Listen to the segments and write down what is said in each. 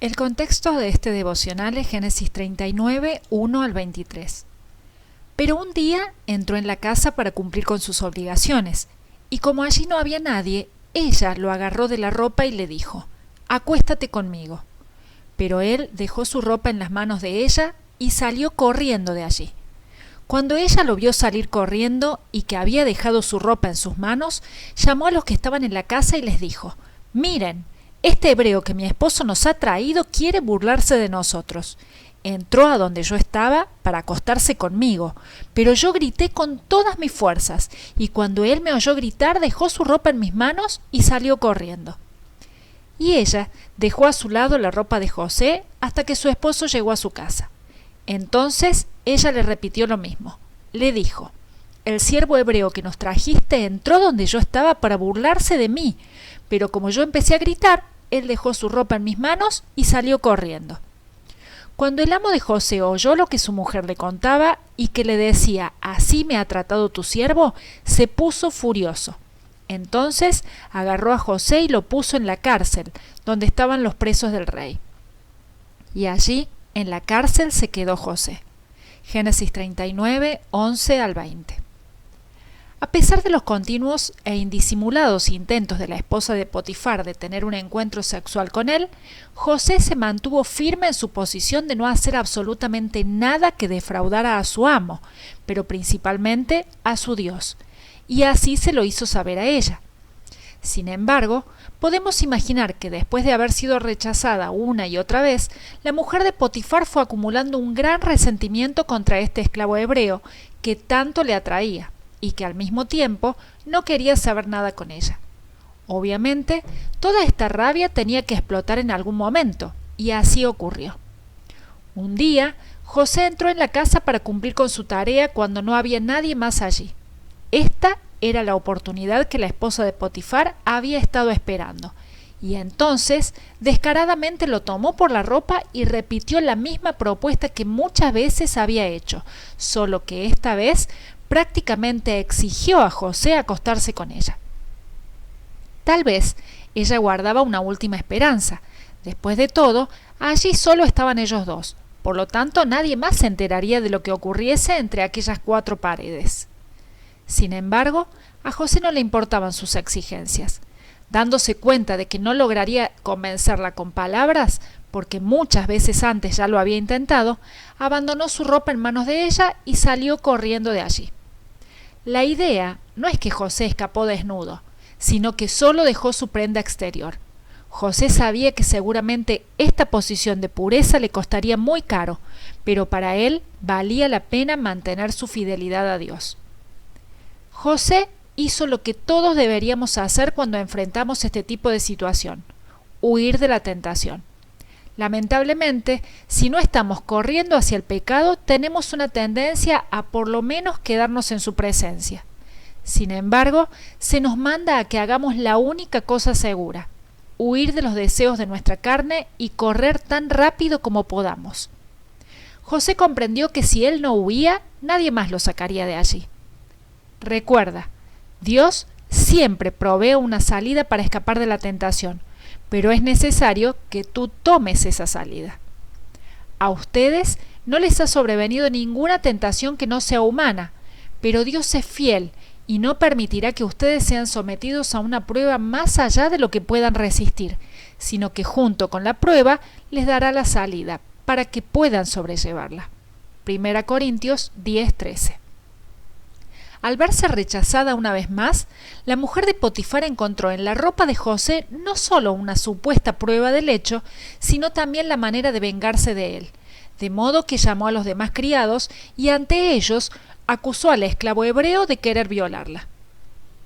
El contexto de este devocional es Génesis 39, 1 al 23. Pero un día entró en la casa para cumplir con sus obligaciones, y como allí no había nadie, ella lo agarró de la ropa y le dijo: «Acuéstate conmigo». Pero él dejó su ropa en las manos de ella y salió corriendo de allí. Cuando ella lo vio salir corriendo y que había dejado su ropa en sus manos, llamó a los que estaban en la casa y les dijo: «Miren, este hebreo que mi esposo nos ha traído quiere burlarse de nosotros. Entró a donde yo estaba para acostarse conmigo, pero yo grité con todas mis fuerzas, y cuando él me oyó gritar dejó su ropa en mis manos y salió corriendo». Y ella dejó a su lado la ropa de José hasta que su esposo llegó a su casa. Entonces ella le repitió lo mismo. Le dijo: «El siervo hebreo que nos trajiste entró donde yo estaba para burlarse de mí, pero como yo empecé a gritar, él dejó su ropa en mis manos y salió corriendo». Cuando el amo de José oyó lo que su mujer le contaba y que le decía: «Así me ha tratado tu siervo», se puso furioso. Entonces agarró a José y lo puso en la cárcel, donde estaban los presos del rey. Y allí, en la cárcel, se quedó José. Génesis 39, 11 al 20. A pesar de los continuos e indisimulados intentos de la esposa de Potifar de tener un encuentro sexual con él, José se mantuvo firme en su posición de no hacer absolutamente nada que defraudara a su amo, pero principalmente a su Dios, y así se lo hizo saber a ella. Sin embargo, podemos imaginar que después de haber sido rechazada una y otra vez, la mujer de Potifar fue acumulando un gran resentimiento contra este esclavo hebreo que tanto le atraía y que al mismo tiempo no quería saber nada con ella. Obviamente, toda esta rabia tenía que explotar en algún momento, y así ocurrió. Un día, José entró en la casa para cumplir con su tarea cuando no había nadie más allí. Esta era la oportunidad que la esposa de Potifar había estado esperando, y entonces descaradamente lo tomó por la ropa y repitió la misma propuesta que muchas veces había hecho, solo que esta vez prácticamente exigió a José acostarse con ella. Tal vez ella guardaba una última esperanza. Después de todo, allí solo estaban ellos dos, por lo tanto nadie más se enteraría de lo que ocurriese entre aquellas cuatro paredes. Sin embargo, a José no le importaban sus exigencias. Dándose cuenta de que no lograría convencerla con palabras, porque muchas veces antes ya lo había intentado, abandonó su ropa en manos de ella y salió corriendo de allí. La idea no es que José escapó desnudo, sino que solo dejó su prenda exterior. José sabía que seguramente esta posición de pureza le costaría muy caro, pero para él valía la pena mantener su fidelidad a Dios. José hizo lo que todos deberíamos hacer cuando enfrentamos este tipo de situación: huir de la tentación. Lamentablemente, si no estamos corriendo hacia el pecado, tenemos una tendencia a por lo menos quedarnos en su presencia. Sin embargo, se nos manda a que hagamos la única cosa segura: huir de los deseos de nuestra carne y correr tan rápido como podamos. José comprendió que si él no huía, nadie más lo sacaría de allí. Recuerda, Dios siempre provee una salida para escapar de la tentación, pero es necesario que tú tomes esa salida. A ustedes no les ha sobrevenido ninguna tentación que no sea humana, pero Dios es fiel y no permitirá que ustedes sean sometidos a una prueba más allá de lo que puedan resistir, sino que junto con la prueba les dará la salida para que puedan sobrellevarla. 1 Corintios 10:13. Al verse rechazada una vez más, la mujer de Potifar encontró en la ropa de José no solo una supuesta prueba del hecho, sino también la manera de vengarse de él, de modo que llamó a los demás criados y ante ellos acusó al esclavo hebreo de querer violarla.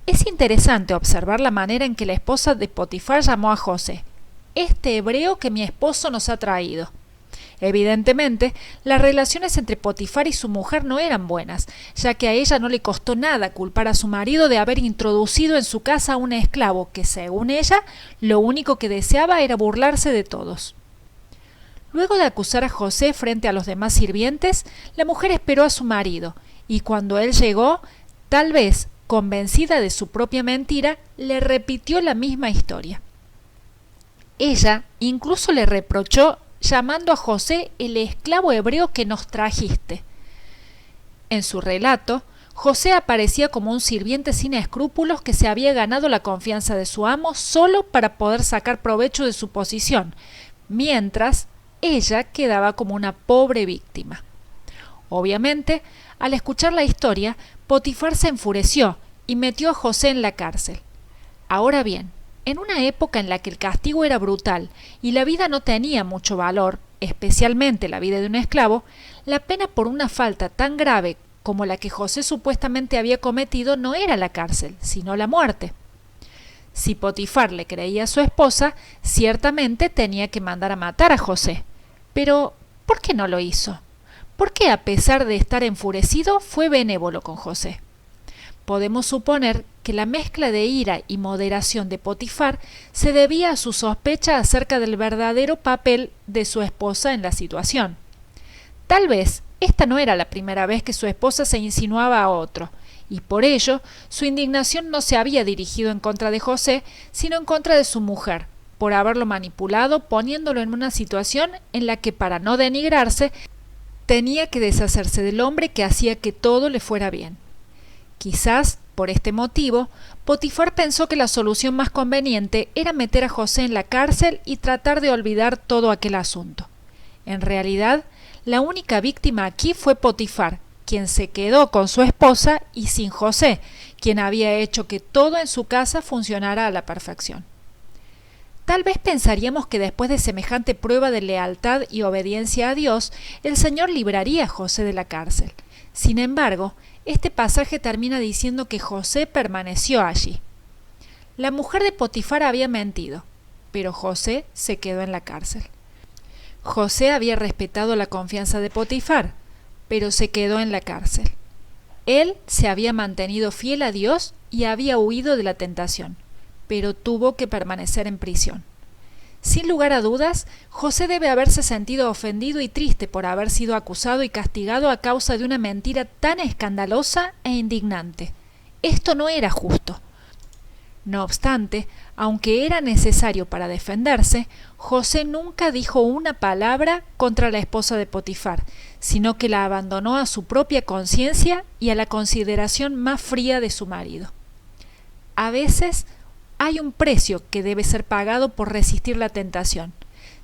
Es interesante observar la manera en que la esposa de Potifar llamó a José: «Este hebreo que mi esposo nos ha traído». Evidentemente, las relaciones entre Potifar y su mujer no eran buenas, ya que a ella no le costó nada culpar a su marido de haber introducido en su casa a un esclavo que, según ella, lo único que deseaba era burlarse de todos. Luego de acusar a José frente a los demás sirvientes, la mujer esperó a su marido, y cuando él llegó, tal vez, convencida de su propia mentira, le repitió la misma historia. Ella incluso le reprochó llamando a José el esclavo hebreo que nos trajiste. En su relato, José aparecía como un sirviente sin escrúpulos que se había ganado la confianza de su amo solo para poder sacar provecho de su posición, mientras ella quedaba como una pobre víctima. Obviamente, al escuchar la historia, Potifar se enfureció y metió a José en la cárcel. Ahora bien, en una época en la que el castigo era brutal y la vida no tenía mucho valor, especialmente la vida de un esclavo, la pena por una falta tan grave como la que José supuestamente había cometido no era la cárcel, sino la muerte. Si Potifar le creía a su esposa, ciertamente tenía que mandar a matar a José. Pero, ¿por qué no lo hizo? ¿Por qué, a pesar de estar enfurecido, fue benévolo con José? Podemos suponer que la mezcla de ira y moderación de Potifar se debía a su sospecha acerca del verdadero papel de su esposa en la situación. Tal vez esta no era la primera vez que su esposa se insinuaba a otro, y por ello su indignación no se había dirigido en contra de José, sino en contra de su mujer, por haberlo manipulado, poniéndolo en una situación en la que, para no denigrarse, tenía que deshacerse del hombre que hacía que todo le fuera bien. Quizás, por este motivo, Potifar pensó que la solución más conveniente era meter a José en la cárcel y tratar de olvidar todo aquel asunto. En realidad, la única víctima aquí fue Potifar, quien se quedó con su esposa y sin José, quien había hecho que todo en su casa funcionara a la perfección. Tal vez pensaríamos que después de semejante prueba de lealtad y obediencia a Dios, el Señor libraría a José de la cárcel. Sin embargo, este pasaje termina diciendo que José permaneció allí. La mujer de Potifar había mentido, pero José se quedó en la cárcel. José había respetado la confianza de Potifar, pero se quedó en la cárcel. Él se había mantenido fiel a Dios y había huido de la tentación, pero tuvo que permanecer en prisión. Sin lugar a dudas, José debe haberse sentido ofendido y triste por haber sido acusado y castigado a causa de una mentira tan escandalosa e indignante. Esto no era justo. No obstante, aunque era necesario para defenderse, José nunca dijo una palabra contra la esposa de Potifar, sino que la abandonó a su propia conciencia y a la consideración más fría de su marido. A veces hay un precio que debe ser pagado por resistir la tentación.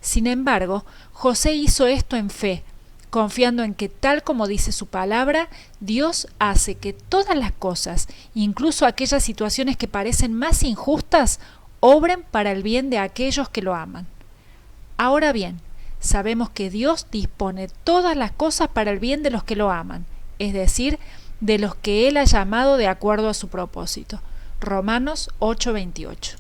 Sin embargo, José hizo esto en fe, confiando en que, tal como dice su palabra, Dios hace que todas las cosas, incluso aquellas situaciones que parecen más injustas, obren para el bien de aquellos que lo aman. Ahora bien, sabemos que Dios dispone todas las cosas para el bien de los que lo aman, es decir, de los que Él ha llamado de acuerdo a su propósito. Romanos 8:28.